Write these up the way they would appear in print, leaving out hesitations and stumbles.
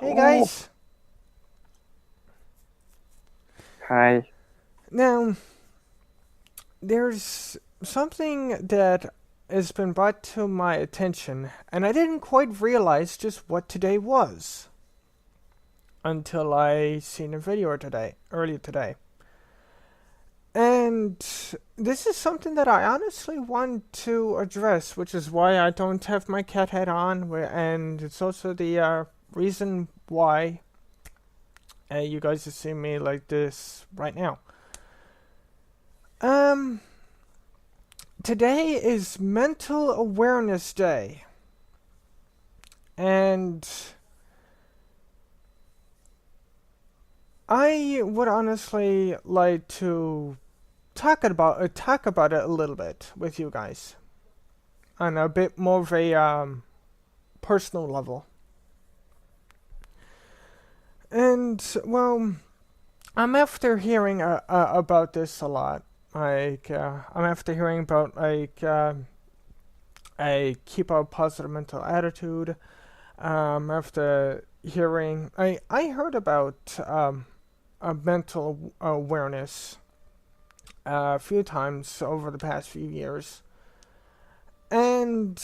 Hey Oh, guys. hi. Now, there's something that has been brought to my attention, and I didn't quite realize just what today was until I seen a video today, earlier today. And this is something that I honestly want to address, which is why I don't have my cat hat on, and it's also the reason why you guys are seeing me like this right now. Um, Today is Mental Awareness Day, and I would honestly like to talk about it a little bit with you guys on a bit more of a personal level. And well, I'm after hearing about this a lot. I'm after hearing about I keep a positive mental attitude. After hearing, I heard about mental awareness a few times over the past few years, and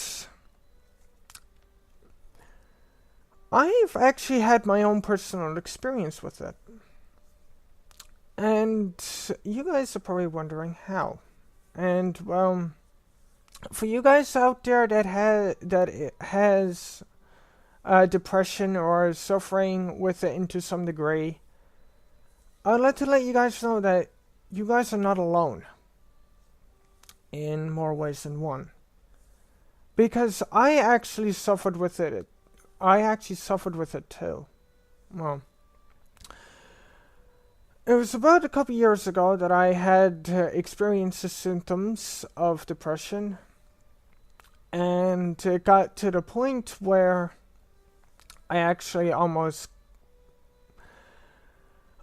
I've actually had my own personal experience with it. And you guys are probably wondering how. And well, for you guys out there that has depression or is suffering with it into some degree, I'd like to let you guys know that you guys are not alone in more ways than one. Because I actually suffered with it. I actually suffered with it too. Well, it was about a couple years ago that I had experienced the symptoms of depression, and it got to the point where I actually almost,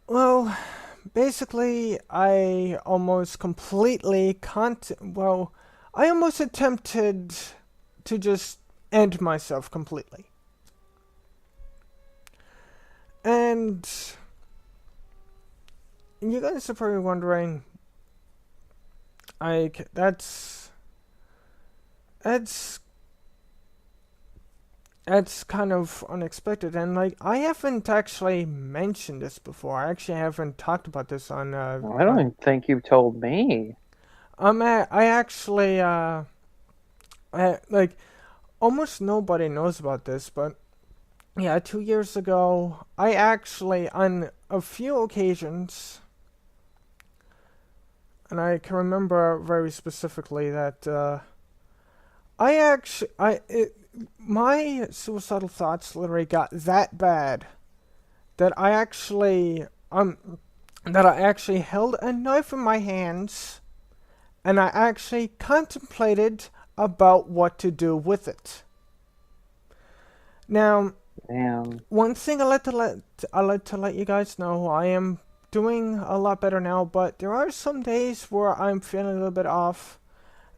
well, basically, I almost completely well, I almost attempted to just end myself completely. And you guys are probably wondering, like, that's that's kind of unexpected, and like I haven't actually mentioned this before. I actually haven't talked about this on I don't even think you've told me. I actually like almost nobody knows about this, but yeah, 2 years ago, I actually on a few occasions, and I can remember very specifically that I actually I it, my suicidal thoughts literally got that bad that I actually held a knife in my hands and I actually contemplated about what to do with it. Now, Damn. one thing I like to let you guys know, I am doing a lot better now, but there are some days where I'm feeling a little bit off.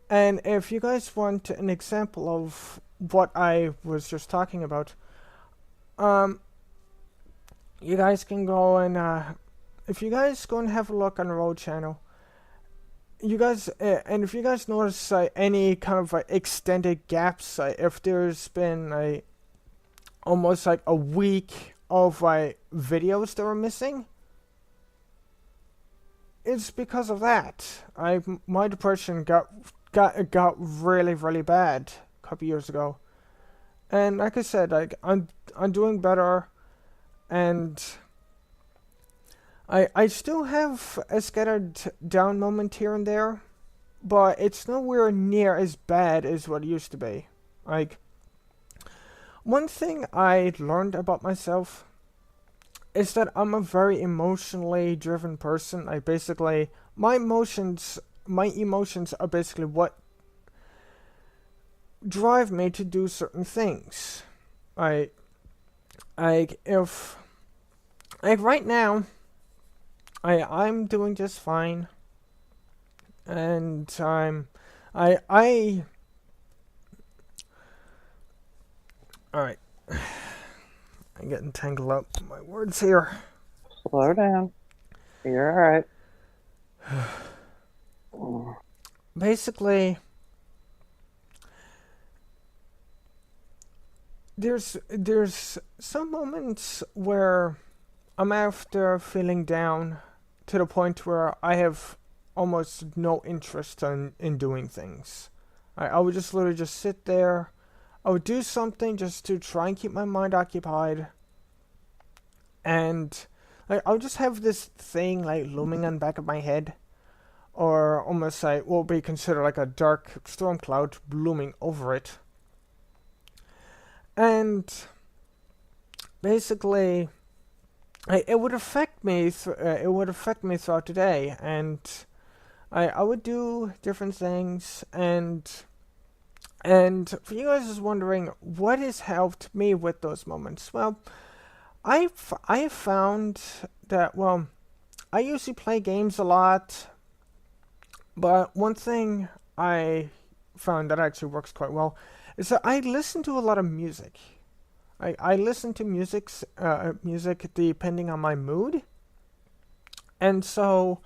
And if you guys want an example of what I was just talking about, um, you guys can go and if you guys go and have a look on the road channel, you guys and if you guys notice any kind of extended gaps, if there's been almost like a week of videos that were missing, it's because of that. My depression got really bad a couple years ago, and like I said, I'm doing better, and I still have a scattered down moment here and there, but it's nowhere near as bad as what it used to be. Like, one thing I learned about myself is that I'm a very emotionally driven person. I basically, my emotions are basically what drive me to do certain things. I, if, like right now, I'm doing just fine, and I, all right. I'm getting tangled up in my words here. Slow down. You're alright. Basically, there's some moments where I'm after feeling down to the point where I have almost no interest in doing things. I would just literally just sit there. I would do something just to try and keep my mind occupied. And like I would just have this thing like looming on the back of my head. Or almost like what would be considered like a dark storm cloud looming over it. And basically it would affect me. It would affect me throughout the day, and I would do different things. And for you guys is wondering what has helped me with those moments. Well, I found that I usually play games a lot, but one thing I found that actually works quite well is that I listen to a lot of music. I listen to music depending on my mood. And so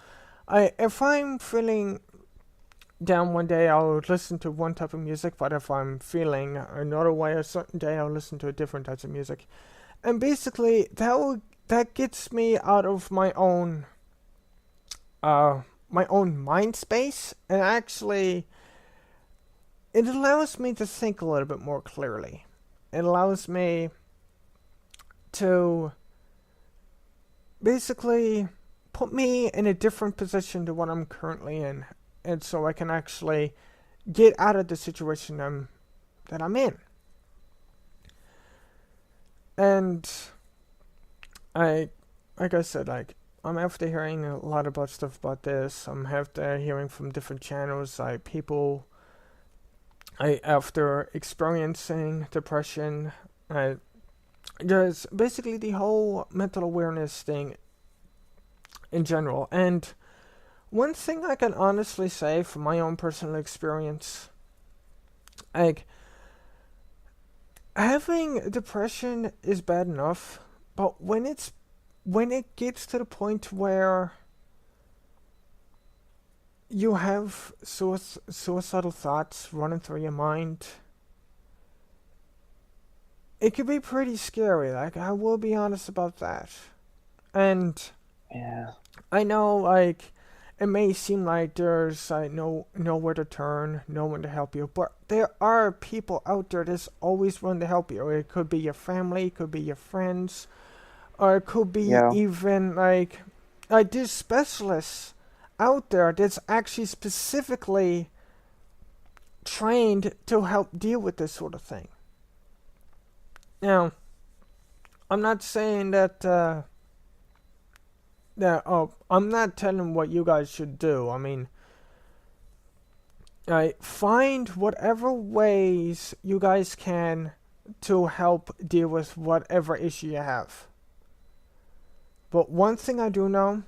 if I'm feeling down one day, I'll listen to one type of music, but if I'm feeling another way a certain day, I'll listen to a different types of music. And basically that gets me out of my own mind space, and actually it allows me to think a little bit more clearly. It allows me to basically put me in a different position to what I'm currently in, and so I can actually get out of the situation that I'm in. And like I said, I'm after hearing a lot about stuff about this. I'm after hearing from different channels, like people. After experiencing depression, there's basically the whole mental awareness thing in general. And one thing I can honestly say from my own personal experience, like, having depression is bad enough, but when it gets to the point where you have suicidal thoughts running through your mind, it could be pretty scary. Like, I will be honest about that. And Yeah. I know, like, it may seem like there's nowhere to turn, no one to help you, but there are people out there that's always willing to help you. It could be your family, it could be your friends, or it could be Yeah. even like there's specialists out there that's actually specifically trained to help deal with this sort of thing. Now, I'm not saying that I'm not telling what you guys should do. I mean, find whatever ways you guys can to help deal with whatever issue you have. But one thing I do know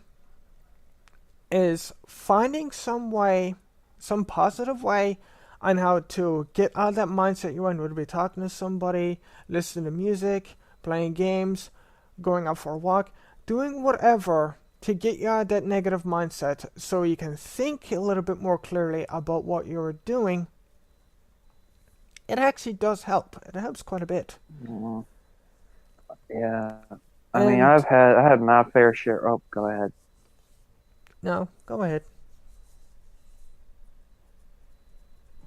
is finding some way, some positive way on how to get out of that mindset you're in, whether it be talking to somebody, listening to music, playing games, going out for a walk, doing whatever to get you out of that negative mindset so you can think a little bit more clearly about what you're doing. It actually does help. It helps quite a bit. Yeah. I mean, I had my fair share. Oh, go ahead. No, go ahead.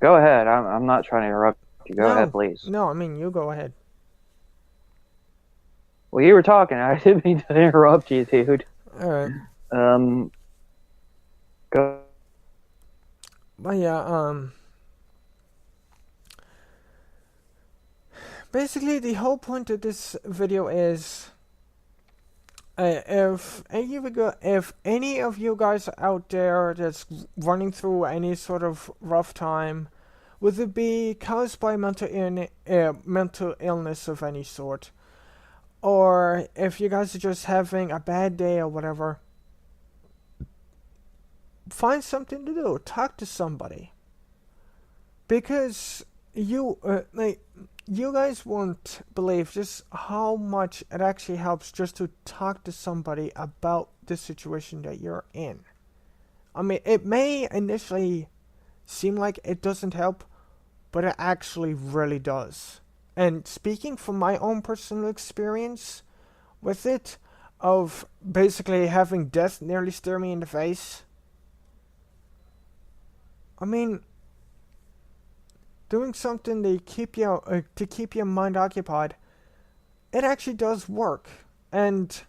Go ahead. I'm not trying to interrupt you. Go ahead, please. No, I mean, you go ahead. Well, you were talking. I didn't mean to interrupt you, dude. Alright. Go. But yeah, basically the whole point of this video is if any of you guys out there that's running through any sort of rough time, whether it be caused by mental illness of any sort, or if you guys are just having a bad day or whatever, find something to do. Talk to somebody. Because like you guys won't believe just how much it actually helps just to talk to somebody about the situation that you're in. I mean, it may initially seem like it doesn't help, but it actually really does. And speaking from my own personal experience with it, of basically having death nearly stare me in the face, I mean, doing something to keep your mind occupied, it actually does work. And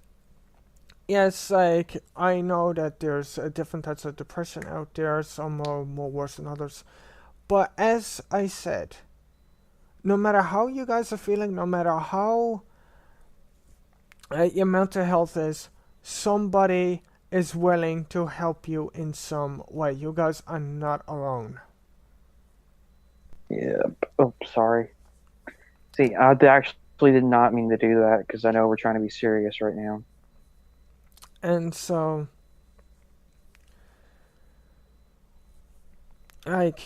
yes, like I know that there's different types of depression out there. Some are more worse than others. But as I said, no matter how you guys are feeling, no matter how your mental health is, somebody is willing to help you in some way. You guys are not alone. Yeah. Oh, sorry. See, I actually did not mean to do that because I know we're trying to be serious right now. And so, like,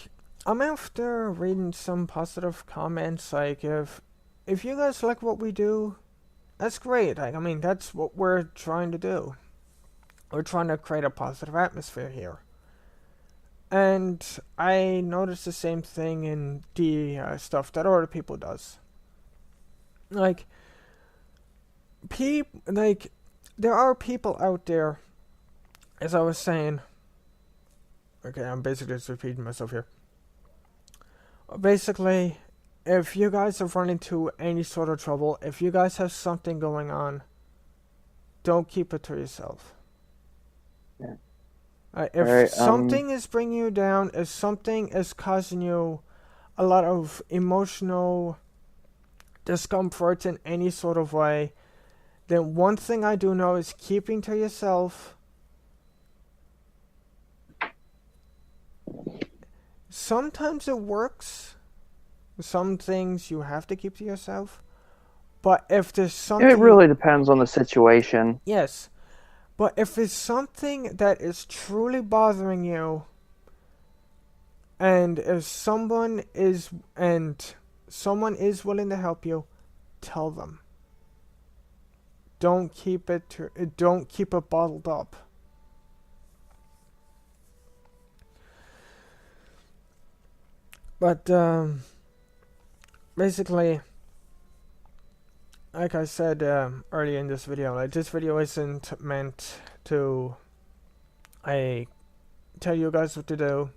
I'm after reading some positive comments. Like, if you guys like what we do, that's great. Like, I mean, that's what we're trying to do. We're trying to create a positive atmosphere here. And I noticed the same thing in the stuff that other people does. Like, there are people out there, as I was saying. Okay, I'm basically just repeating myself here. Basically, if you guys have run into any sort of trouble, if you guys have something going on, don't keep it to yourself. Yeah. If All right. something is bringing you down, if something is causing you a lot of emotional discomfort in any sort of way, then one thing I do know is keeping to yourself. Sometimes it works. Some things you have to keep to yourself. But if there's something... It really depends on the situation. Yes. But if it's something that is truly bothering you, and if someone is willing to help you, tell them. Don't keep it bottled up. But basically, like I said earlier in this video, like this video isn't meant to tell you guys what to do.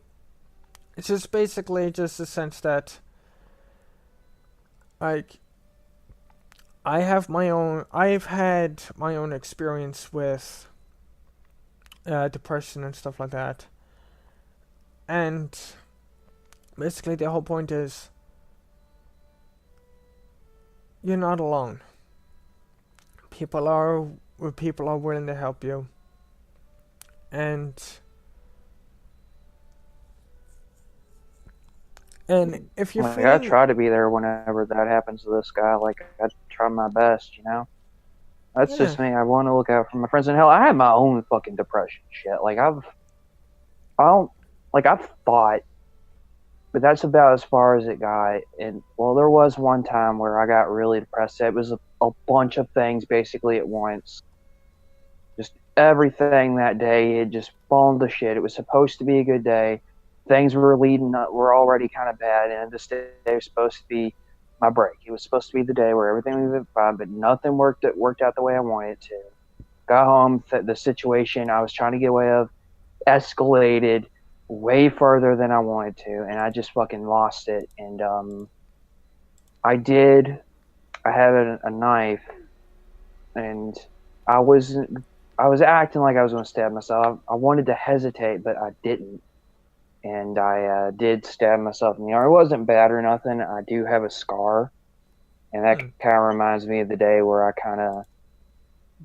It's just basically just a sense that like I've had my own experience with depression and stuff like that. And basically the whole point is you're not alone. People are willing to help you. And if you're feeling... I try to be there whenever that happens to this guy. Like, I try my best, you know? That's just me. I want to look out for my friends. And hell, I have my own fucking depression shit. Like, I've thought, but that's about as far as it got. And, well, there was one time where I got really depressed. It was a bunch of things basically at once. Just everything that day had just fallen to shit. It was supposed to be a good day. Things were were already kind of bad, and this day was supposed to be my break. It was supposed to be the day where everything was fine, but nothing worked out the way I wanted it to. Got home, the situation I was trying to get away of escalated way further than I wanted to, and I just fucking lost it. And I had a knife, and I was acting like I was going to stab myself. I wanted to hesitate, but I didn't. And I did stab myself in the arm. It wasn't bad or nothing. I do have a scar. And that kind of reminds me of the day where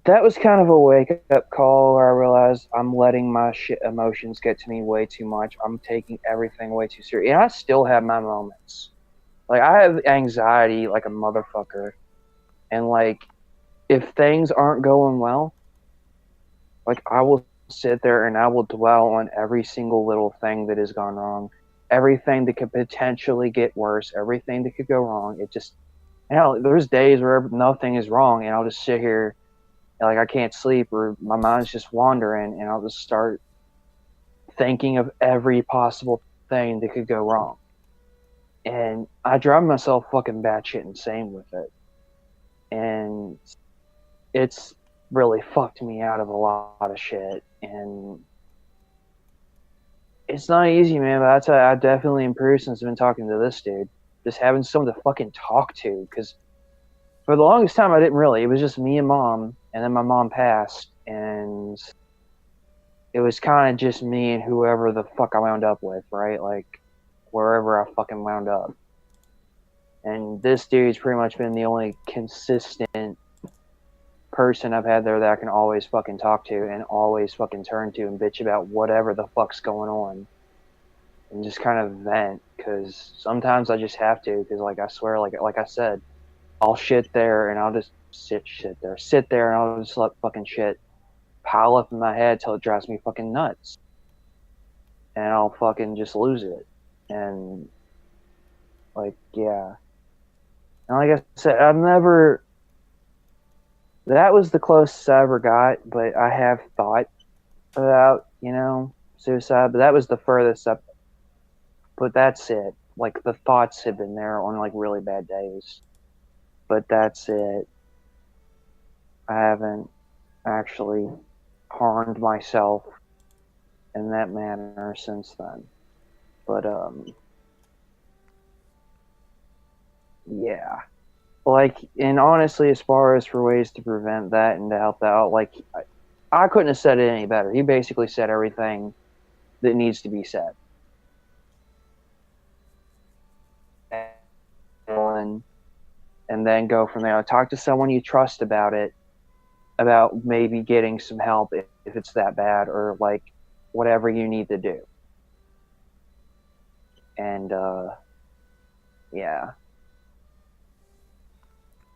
that was kind of a wake-up call where I realized I'm letting my emotions get to me way too much. I'm taking everything way too serious. And I still have my moments. Like, I have anxiety like a motherfucker. And, like, if things aren't going well, like, I will sit there and I will dwell on every single little thing that has gone wrong. everything that could potentially get worse, everything that could go wrong. It just, there's days where nothing is wrong, and I'll just sit here, and, like, I can't sleep, or my mind's just wandering, and I'll just start thinking of every possible thing that could go wrong. And I drive myself fucking batshit insane with it. And it's really fucked me out of a lot of shit. And it's not easy, man, but that's how I definitely improved since I've been talking to this dude. Just having someone to fucking talk to. Because for the longest time, I didn't really. It was just me and mom. And then my mom passed. And it was kind of just me and whoever the fuck I wound up with, right? Like, wherever I fucking wound up. And this dude's pretty much been the only consistent person I've had there that I can always fucking talk to and always fucking turn to and bitch about whatever the fuck's going on. And just kind of vent, because sometimes I just have to, because, like, I swear, like I said, I'll shit there and I'll just sit there and I'll just let fucking shit pile up in my head till it drives me fucking nuts. And I'll fucking just lose it. And, like, yeah. And like I said, that was the closest I ever got, but I have thought about, suicide, but that was the furthest up. But that's it. Like, the thoughts have been there on, like, really bad days. But that's it. I haven't actually harmed myself in that manner since then. But, yeah. Like, and honestly, as far as for ways to prevent that and to help that out, like, I couldn't have said it any better. He basically said everything that needs to be said. And then go from there. Talk to someone you trust about it, about maybe getting some help if it's that bad, or, like, whatever you need to do. And, yeah.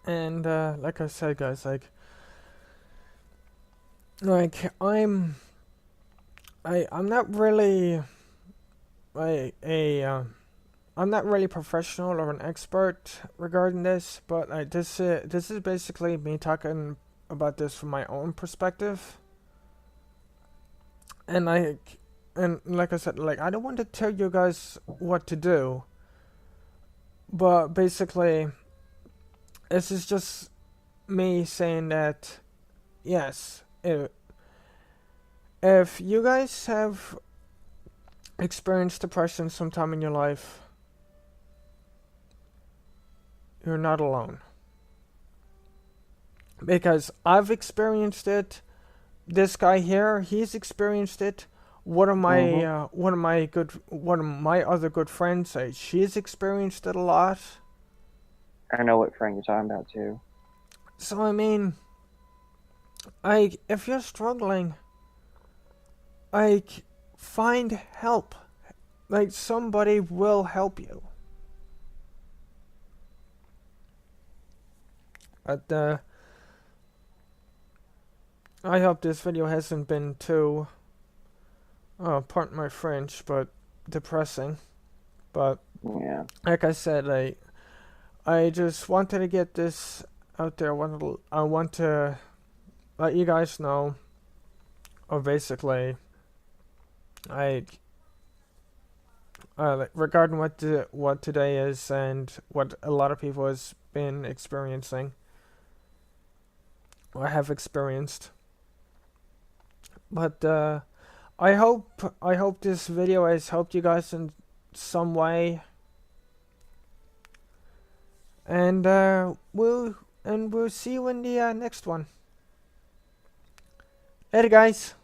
And like I said, guys, I'm not really I'm not really professional or an expert regarding this, but this is basically me talking about this from my own perspective. And like I said, like, I don't want to tell you guys what to do, but basically, this is just me saying that, yes, if you guys have experienced depression sometime in your life, you're not alone. Because I've experienced it. This guy here, he's experienced it. One of my other good friends, she's experienced it a lot. I know what friend you're talking about too. So I mean, if you're struggling, find help. Like, somebody will help you. But I hope this video hasn't been too, pardon my French, but depressing. But yeah, like I said, I just wanted to get this out there. I want to let you guys know, or basically, regarding what today is and what a lot of people has been experiencing, or have experienced. But I hope this video has helped you guys in some way. And we'll see you in the next one. Later, guys.